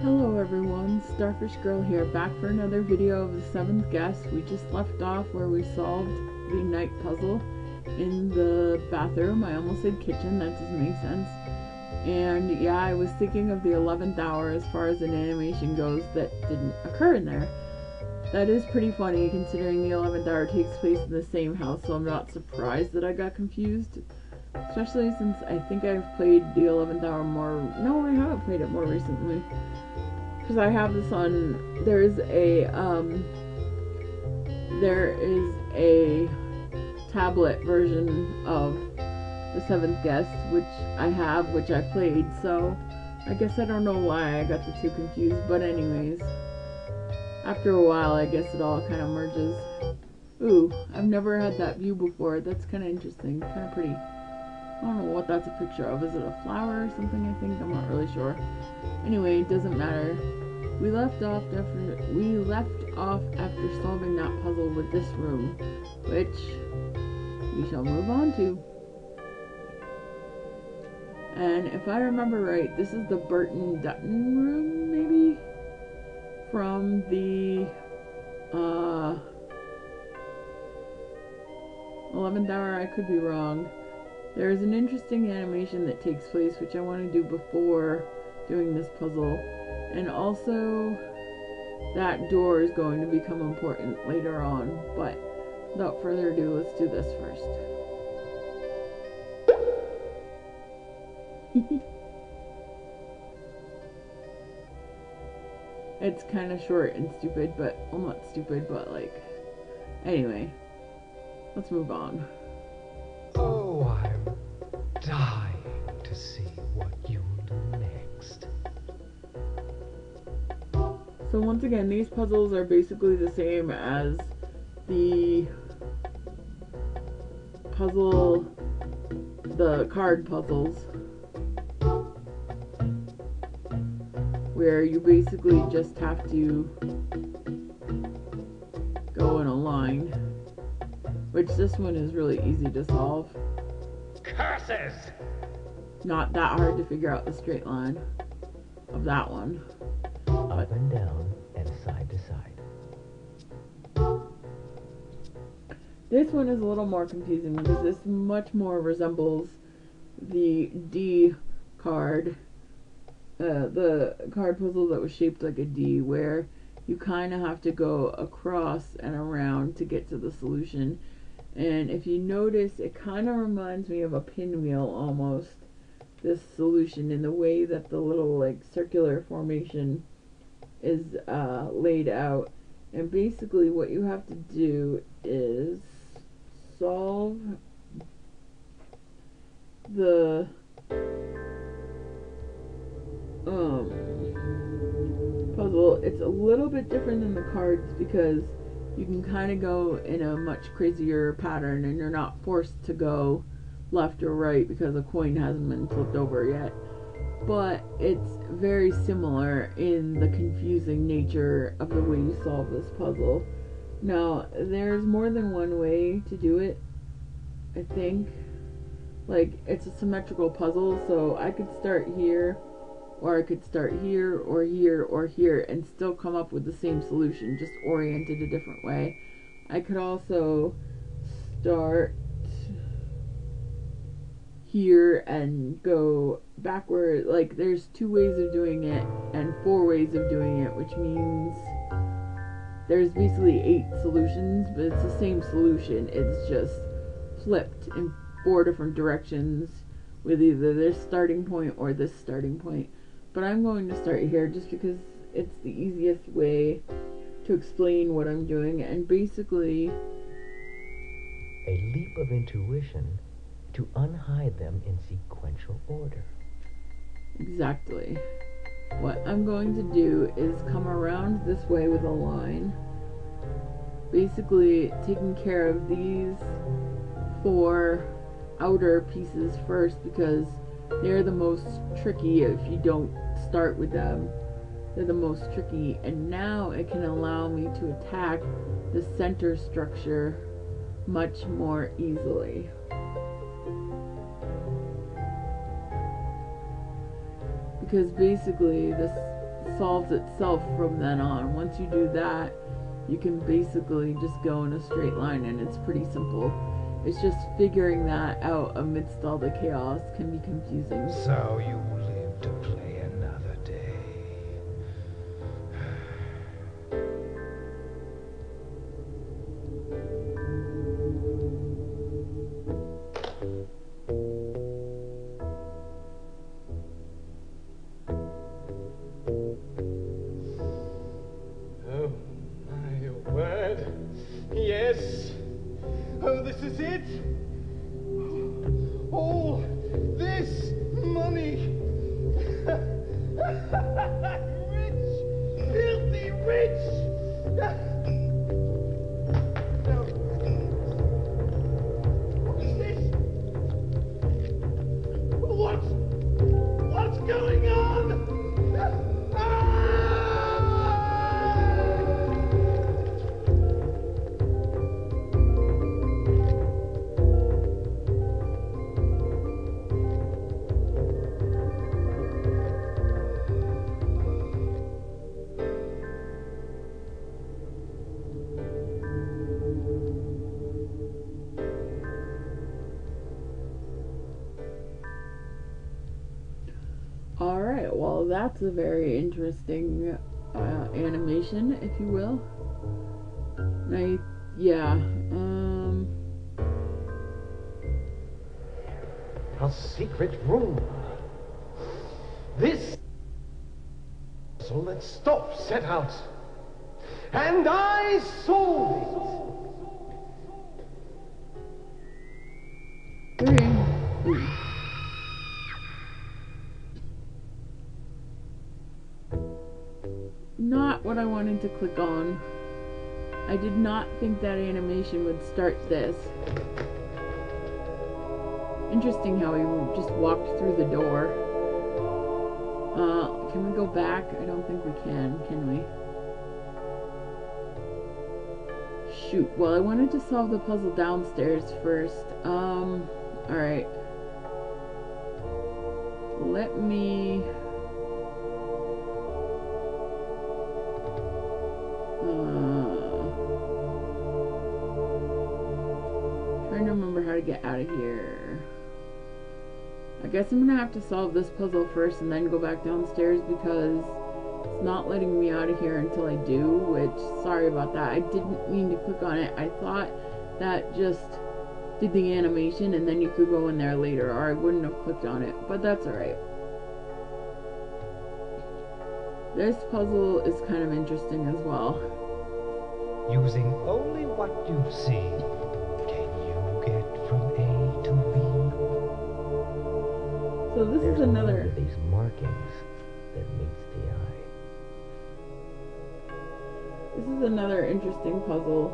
Hello everyone, Starfish Girl here, back for another video of the seventh guest. We just left off where we solved the night puzzle in the bathroom. I almost said kitchen, that doesn't make sense. And yeah, I was thinking of the 11th hour as far as an animation goes that didn't occur in there. That is pretty funny considering the 11th hour takes place in the same house, so I'm not surprised that I got confused. Especially since I think I've played the 11th hour more. No, I haven't played it more recently. Because I have this on. There is a tablet version of the seventh guest, which I played. So I guess I don't know why I got the two confused. But anyways, after a while, I guess it all kind of merges. Ooh, I've never had that view before. That's kind of interesting. Kind of pretty. I don't know what that's a picture of. Is it a flower or something, I think? I'm not really sure. Anyway, it doesn't matter. We left off after solving that puzzle with this room, which we shall move on to. And if I remember right, this is the Burton Dutton room, maybe? From the 11th hour, I could be wrong. There is an interesting animation that takes place, which I want to do before doing this puzzle. And also, that door is going to become important later on. But without further ado, let's do this first. It's kind of short and stupid, but, well, not stupid, but like, anyway, let's move on. Oh, I'm dying to see what you'll do next. So once again, these puzzles are basically the same as the card puzzles, where you basically just have to go in a line, which this one is really easy to solve. Curses! Not that hard to figure out the straight line of that one. Up and down and side to side. This one is a little more confusing because this much more resembles the D card, the card puzzle that was shaped like a D, where you kind of have to go across and around to get to the solution. And if you notice, it kind of reminds me of a pinwheel almost, this solution, in the way that the little like circular formation is laid out. And basically what you have to do is solve the puzzle. It's a little bit different than the cards because you can kind of go in a much crazier pattern and you're not forced to go left or right because a coin hasn't been flipped over yet. But it's very similar in the confusing nature of the way you solve this puzzle. Now, there's more than one way to do it, I think. Like, it's a symmetrical puzzle, so I could start here, or I could start here, or here, or here, and still come up with the same solution, just oriented a different way. I could also start here and go backward. Like, there's 2 ways of doing it and 4 ways of doing it, which means there's basically 8 solutions, but it's the same solution. It's just flipped in 4 different directions with either this starting point or this starting point. But I'm going to start here just because it's the easiest way to explain what I'm doing. And basically, A leap of intuition to unhide them in sequential order. exactly. What I'm going to do is come around this way with a line, basically taking care of these 4 outer pieces first because they're the most tricky. If you don't start with them, they're the most tricky. And now it can allow me to attack the center structure much more easily. Because basically this solves itself from then on. Once you do that, you can basically just go in a straight line, and it's pretty simple. It's just figuring that out amidst all the chaos can be confusing. So you live to play another day. Oh, my word. Yes. Oh, this is it. All this money. Rich. Filthy rich. No. What is this? What's going on? Alright, well, that's a very interesting animation, if you will. A secret room. This. So let's stop set out. And I solved it. 3. Ooh. Not what I wanted to click on. I did not think that animation would start this. Interesting how he just walked through the door. Can we go back? I don't think we can we? Shoot. Well, I wanted to solve the puzzle downstairs first. Alright. Let me... trying to remember how to get out of here. I guess I'm gonna have to solve this puzzle first and then go back downstairs because it's not letting me out of here until I do, which, sorry about that. I didn't mean to click on it. I thought that just did the animation and then you could go in there later, or I wouldn't have clicked on it, but that's alright. This puzzle is kind of interesting as well. Using only what you see, can you get from A to B? So this There's is another... one of these markings that meets the eye. This is another interesting puzzle.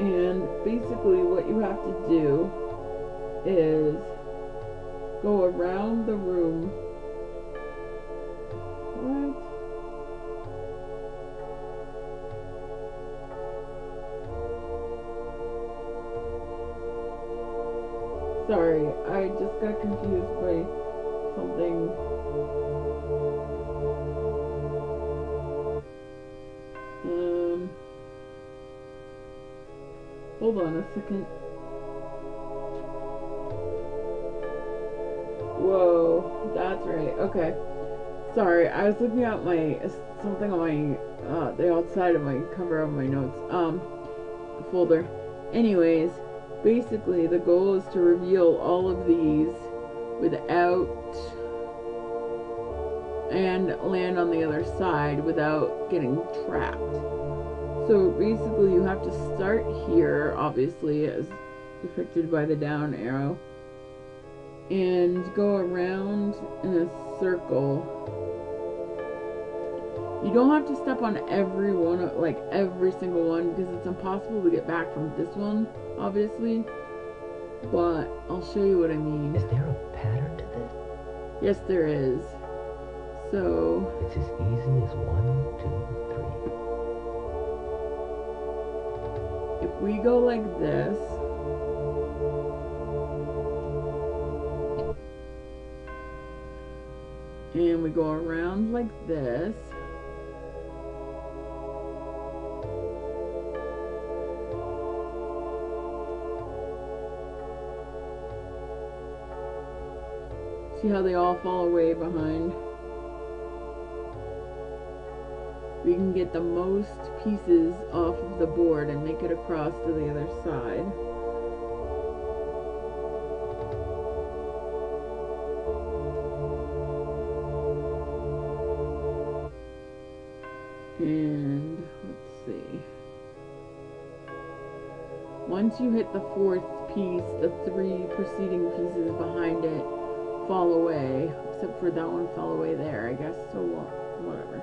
And basically what you have to do is go around the room. What? Sorry, I just got confused by something. Hold on a second. Whoa, that's right. Okay. Sorry, I was looking at something on my the outside of my cover of my notes folder. Anyways, basically the goal is to reveal all of these without and land on the other side without getting trapped. So basically you have to start here, obviously as depicted by the down arrow, and go around in a circle. You don't have to step on every one, like every single one, because it's impossible to get back from this one, obviously. But I'll show you what I mean. Is there a pattern to this? Yes, there is. So It's as easy as 1, 2, 3. if we go like this, And we go around like this. See how they all fall away behind? We can get the most pieces off of the board and make it across to the other side. And let's see. Once you hit the fourth piece, the three preceding pieces behind it fall away. Except for that one fell away there, I guess. So whatever.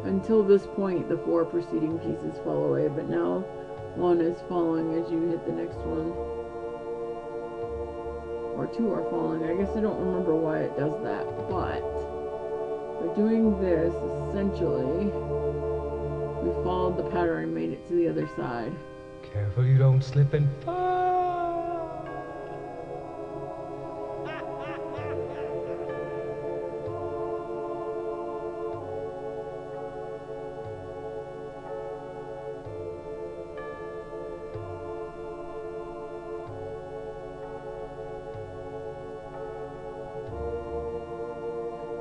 Until this point, the four preceding pieces fall away, but now one is falling as you hit the next one. Or two are falling. I guess I don't remember why it does that, but by doing this, essentially, we followed the pattern and made it to the other side. Careful you don't slip and fall.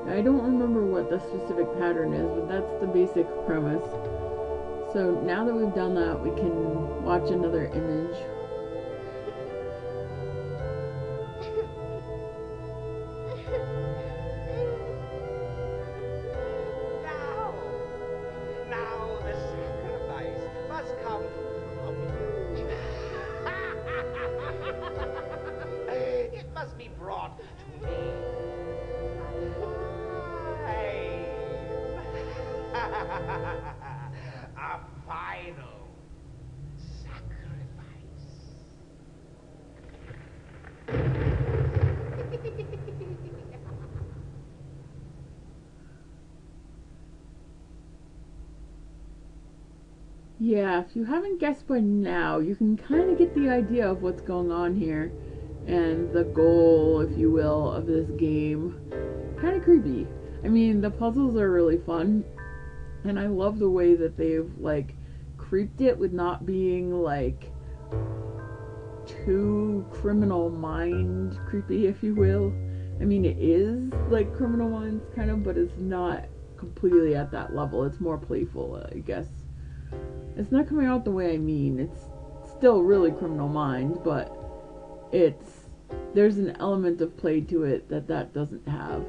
I don't remember what the specific pattern is, but that's the basic premise. So now that we've done that, we can watch another image. Now the sacrifice must come from you. It must be brought to me. A final sacrifice. Yeah, if you haven't guessed by now, you can kind of get the idea of what's going on here and the goal, if you will, of this game. Kind of creepy. I mean, the puzzles are really fun, and I love the way that they've, like, creeped it with not being, like, too Criminal Mind creepy, if you will. I mean, it is, like, Criminal Minds, kind of, but it's not completely at that level. It's more playful, I guess. It's not coming out the way I mean. It's still really Criminal Minds, but there's an element of play to it that doesn't have.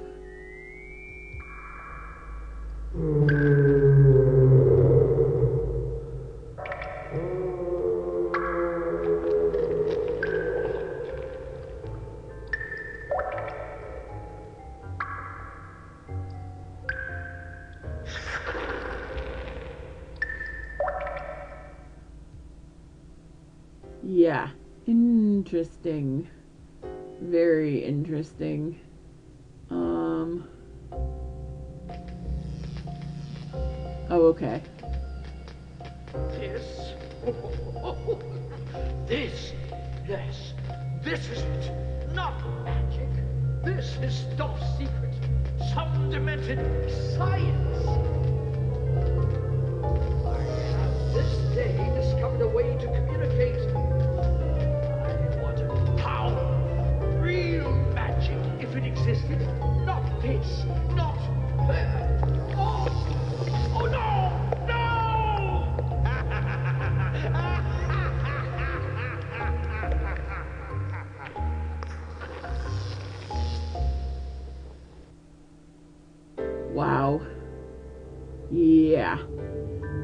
Yeah, interesting. Very interesting. Oh, okay. This? This? Yes. This is it. Not magic. This is top secret. Some demented science. I have this day discovered a way to communicate. I want power. Real magic, if it existed. Not this. Not that. Oh no! Wow. Yeah.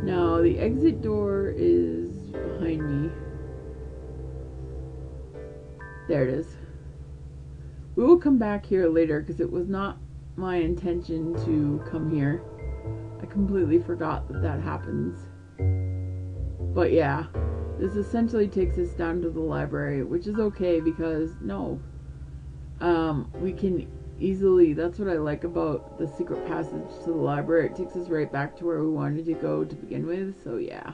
Now, the exit door is behind me. There it is. We will come back here later because it was not my intention to come here. I completely forgot that happens. But yeah, this essentially takes us down to the library, which is okay because, we can easily, that's what I like about the secret passage to the library. It takes us right back to where we wanted to go to begin with, so yeah.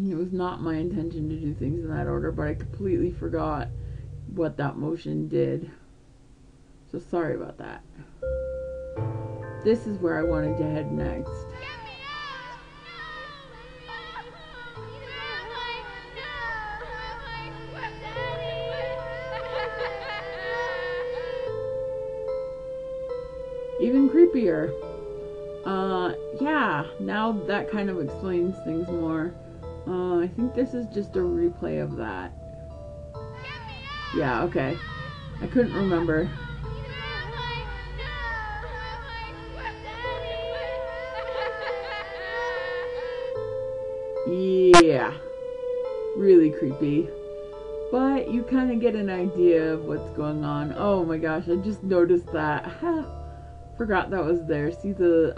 It was not my intention to do things in that order, but I completely forgot what that motion did. So sorry about that. This is where I wanted to head next. Even creepier. Yeah, now that kind of explains things more. I think this is just a replay of that. Yeah, okay. I couldn't remember. Yeah, really creepy. But you kind of get an idea of what's going on. Oh my gosh, I just noticed that. Forgot that was there. See the,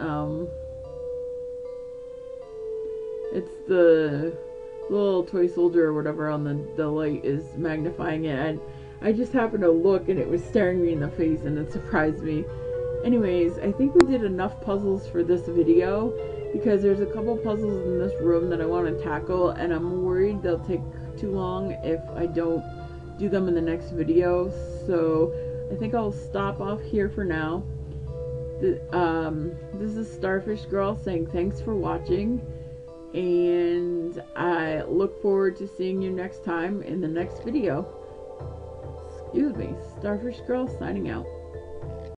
it's the little toy soldier or whatever on the light is magnifying it. And I just happened to look and it was staring me in the face and it surprised me. Anyways, I think we did enough puzzles for this video because there's a couple puzzles in this room that I want to tackle and I'm worried they'll take too long if I don't do them in the next video. So I think I'll stop off here for now. This is Starfish Girl saying thanks for watching, and I look forward to seeing you next time in the next video. Excuse me, Starfish Girl signing out.